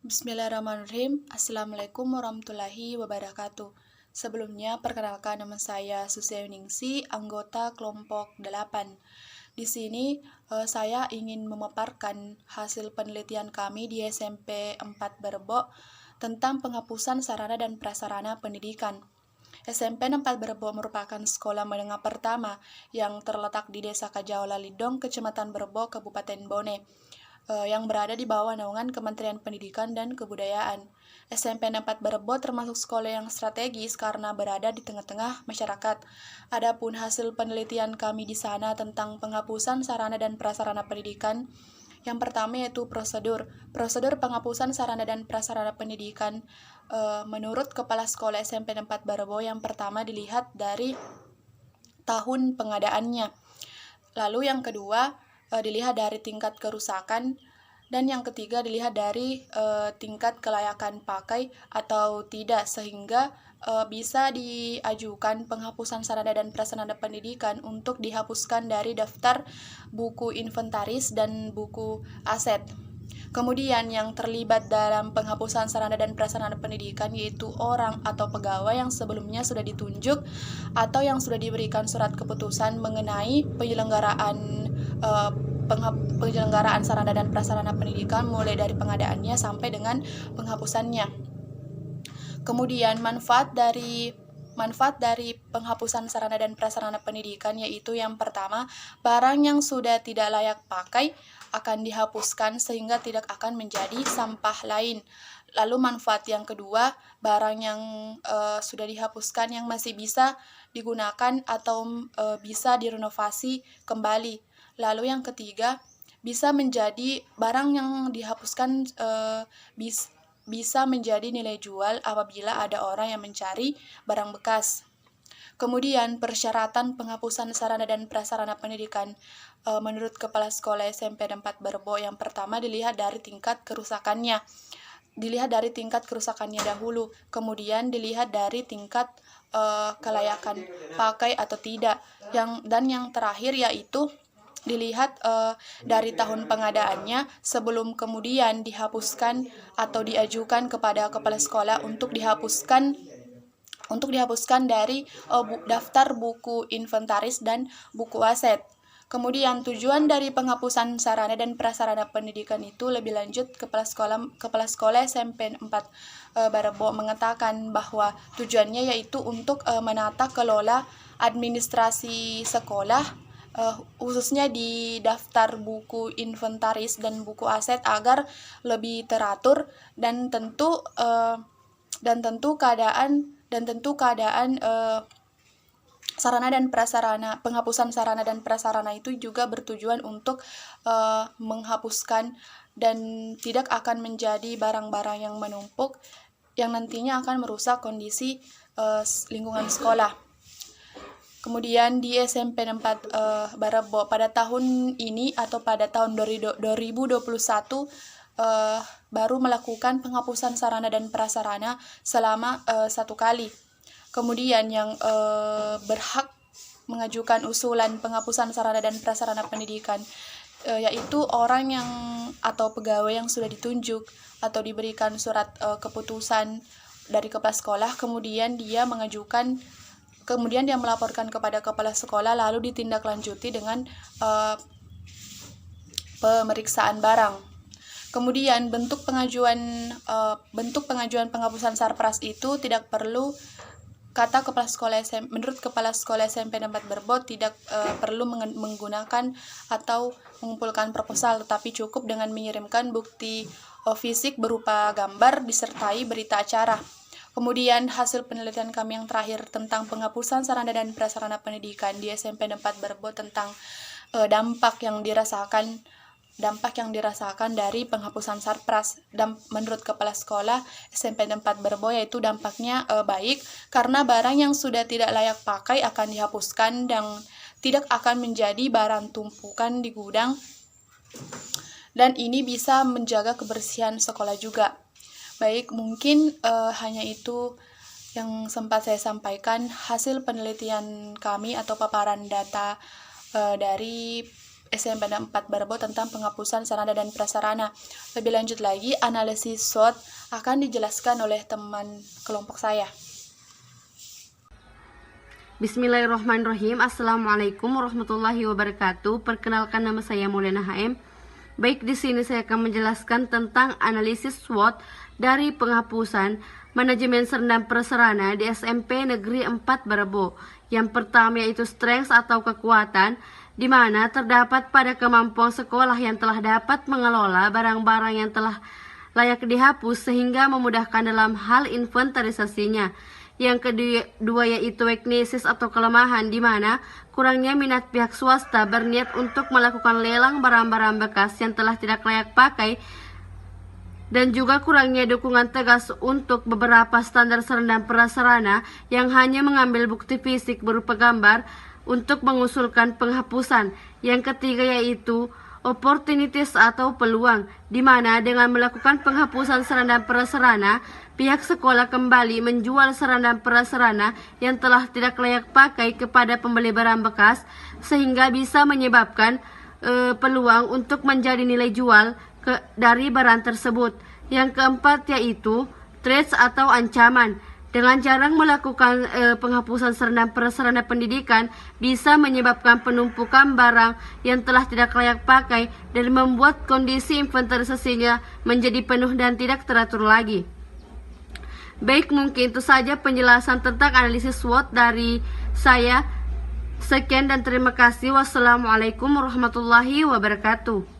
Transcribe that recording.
Bismillahirrahmanirrahim. Assalamualaikum warahmatullahi wabarakatuh. Sebelumnya, perkenalkan nama saya Susia Yuningsi, anggota kelompok 8. Di sini saya ingin memaparkan hasil penelitian kami di SMP 4 Berebo tentang penghapusan sarana dan prasarana pendidikan. SMP 4 Berebo merupakan sekolah menengah pertama yang terletak di Desa Kajaula Lidong, Kecamatan Berebo, Kabupaten Bone, yang berada di bawah naungan Kementerian Pendidikan dan Kebudayaan. SMP 4 Berebo termasuk sekolah yang strategis karena berada di tengah-tengah masyarakat. Adapun hasil penelitian kami di sana tentang penghapusan sarana dan prasarana pendidikan, yang pertama yaitu prosedur. Prosedur penghapusan sarana dan prasarana pendidikan menurut Kepala Sekolah SMP 4 Berebo yang pertama dilihat dari tahun pengadaannya. Lalu yang kedua dilihat dari tingkat kerusakan, dan yang ketiga dilihat dari tingkat kelayakan pakai atau tidak, sehingga bisa diajukan penghapusan sarana dan prasarana pendidikan untuk dihapuskan dari daftar buku inventaris dan buku aset. Kemudian yang terlibat dalam penghapusan sarana dan prasarana pendidikan yaitu orang atau pegawai yang sebelumnya sudah ditunjuk atau yang sudah diberikan surat keputusan mengenai penyelenggaraan sarana dan prasarana pendidikan mulai dari pengadaannya sampai dengan penghapusannya. Kemudian manfaat dari penghapusan sarana dan prasarana pendidikan yaitu yang pertama, barang yang sudah tidak layak pakai akan dihapuskan sehingga tidak akan menjadi sampah lain. Lalu manfaat yang kedua, barang yang sudah dihapuskan yang masih bisa digunakan atau bisa direnovasi kembali. Lalu yang ketiga, bisa menjadi barang yang dihapuskan bisa menjadi nilai jual apabila ada orang yang mencari barang bekas. Kemudian persyaratan penghapusan sarana dan prasarana pendidikan menurut Kepala Sekolah SMP 4 Berebo yang pertama dilihat dari tingkat kerusakannya. Dilihat dari tingkat kerusakannya dahulu, kemudian dilihat dari tingkat kelayakan pakai atau tidak. Yang terakhir yaitu dilihat dari tahun pengadaannya sebelum kemudian dihapuskan atau diajukan kepada kepala sekolah untuk dihapuskan dari daftar buku inventaris dan buku aset. Kemudian tujuan dari penghapusan sarana dan prasarana pendidikan itu lebih lanjut Kepala Sekolah SMP 4 Berebo mengatakan bahwa tujuannya yaitu untuk menata kelola administrasi sekolah, khususnya di daftar buku inventaris dan buku aset agar lebih teratur dan tentu keadaan penghapusan sarana dan prasarana itu juga bertujuan untuk menghapuskan dan tidak akan menjadi barang-barang yang menumpuk yang nantinya akan merusak kondisi lingkungan sekolah. Kemudian di SMP 4 Berebo pada tahun ini atau pada tahun 2021 baru melakukan penghapusan sarana dan prasarana selama 1 kali. Kemudian yang berhak mengajukan usulan penghapusan sarana dan prasarana pendidikan yaitu orang yang atau pegawai yang sudah ditunjuk atau diberikan surat keputusan dari kepala sekolah, kemudian dia melaporkan kepada kepala sekolah, lalu ditindaklanjuti dengan pemeriksaan barang. Kemudian bentuk pengajuan penghapusan sarpras itu tidak perlu, menurut Kepala Sekolah SMP 4 Berebo tidak perlu menggunakan atau mengumpulkan proposal, tetapi cukup dengan mengirimkan bukti fisik berupa gambar disertai berita acara. Kemudian hasil penelitian kami yang terakhir tentang penghapusan sarana dan prasarana pendidikan di SMP 4 Berebo tentang dampak yang dirasakan dari penghapusan sarpras. Dan menurut Kepala Sekolah SMP 4 Berebo yaitu dampaknya baik karena barang yang sudah tidak layak pakai akan dihapuskan dan tidak akan menjadi barang tumpukan di gudang, dan ini bisa menjaga kebersihan sekolah juga. Baik, mungkin hanya itu yang sempat saya sampaikan hasil penelitian kami atau paparan data dari SMP 4 Barbo tentang penghapusan sarana dan prasarana. Lebih lanjut lagi, analisis SWOT akan dijelaskan oleh teman kelompok saya. Bismillahirrahmanirrahim. Assalamualaikum warahmatullahi wabarakatuh. Perkenalkan, nama saya Maulana HM. Baik, di sini saya akan menjelaskan tentang analisis SWOT dari penghapusan manajemen sarana dan prasarana di SMP Negeri 4 Barbo. Yang pertama yaitu strength atau kekuatan, di mana terdapat pada kemampuan sekolah yang telah dapat mengelola barang-barang yang telah layak dihapus sehingga memudahkan dalam hal inventarisasinya. Yang kedua yaitu weaknesses atau kelemahan, di mana kurangnya minat pihak swasta berniat untuk melakukan lelang barang-barang bekas yang telah tidak layak pakai, dan juga kurangnya dukungan tegas untuk beberapa standar sarana dan prasarana yang hanya mengambil bukti fisik berupa gambar untuk mengusulkan penghapusan. Yang ketiga yaitu opportunities atau peluang, di mana dengan melakukan penghapusan sarana dan prasarana, pihak sekolah kembali menjual sarana dan prasarana yang telah tidak layak pakai kepada pembeli barang bekas, sehingga bisa menyebabkan peluang untuk menjadi nilai jual dari barang tersebut. Yang keempat yaitu threats atau ancaman. Dengan jarang melakukan penghapusan sarana dan prasarana pendidikan bisa menyebabkan penumpukan barang yang telah tidak layak pakai dan membuat kondisi inventarisasinya menjadi penuh dan tidak teratur lagi. Baik, mungkin itu saja penjelasan tentang analisis SWOT dari saya. Sekian dan terima kasih. Wassalamualaikum warahmatullahi wabarakatuh.